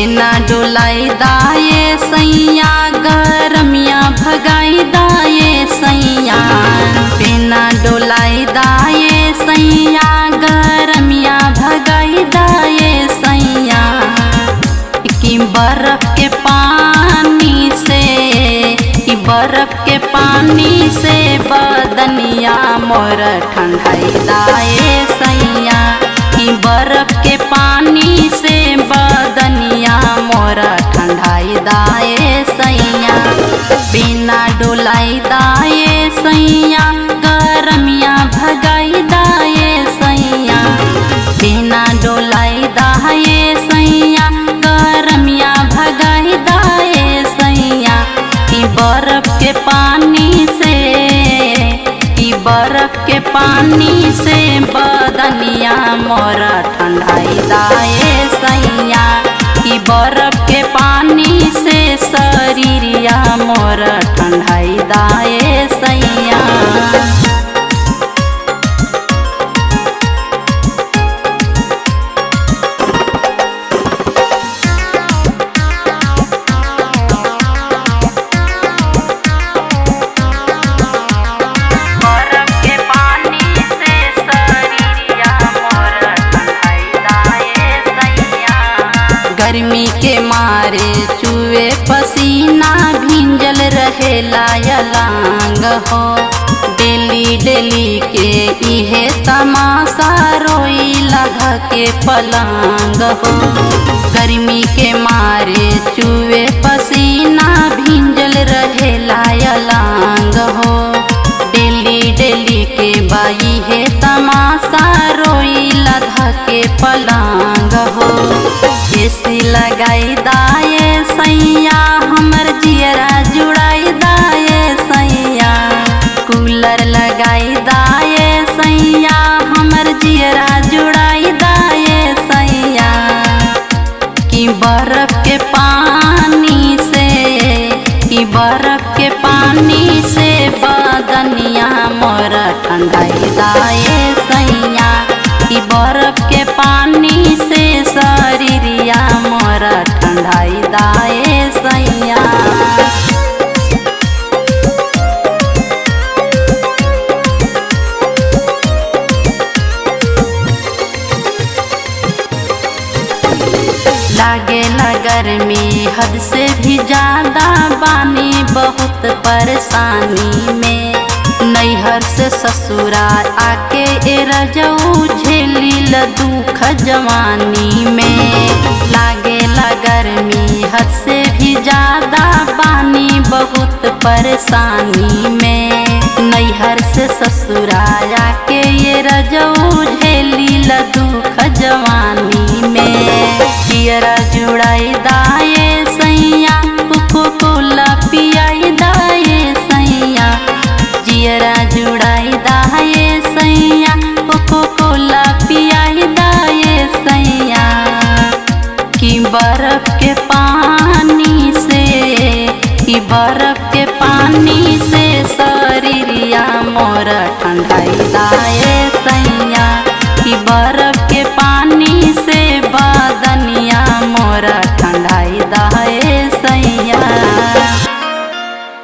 बिना डोलाई दाए सैया गरमिया भगाई दाए सैया। बिना डोलाई दाए सैया गरमिया भगाई दाए सैया। कि बर्फ के पानी से, कि बर्फ के पानी से बदनिया मोर ठंडाई दाए सैया। कि बर्फ के पानी से बदनिया मोर ठंडाई दाए सैया। बिना डोलाई दाए सैया गरमिया भगाई दाए सैया। बिना डोलाई दाए सैया गरमिया भगाई दाए सैया। कि बर्फ के पानी से, कि बर्फ के पानी से बदनिया मोर ठंडाई दाए सैया। कि बर्फ के पानी से शरीरिया मोर ठंडाई दाए सैया। गर्मी के मारे चुए पसीना भिंजल रहे लायलांग हो। डेली डेली के इहे तमाशा रोई लगा के पलंग हो। गर्मी के मारे चुए पसीना भिंजल रहे लायलांग हो। डेली डेली के बाई है तमाशा रोई लगा के पलंग हो। एसी लगाई दाए सैया हमर जियरा जुड़ाई दाए सैया। कूलर लगाई दाए सैया हमर जियरा जुड़ाई दाए सैया। कि बर्फ के पानी से, कि बर्फ के पानी से बदनिया मोर ठंडाई दाए सैया। कि बर्फ के पानी से शरीरिया मोर ठंडाई दाए सैया। लागेला गर्मी हद से भी ज्यादा बानी बहुत परेशानी में। नैहर से ससुराल आके रजऊ झेली ल दुख जवानी में। लागेला गर्मी हद से भी ज्यादा बानी बहुत परेशानी में। नैहर से ससुराल आके रजऊ झेली ल दुख जवानी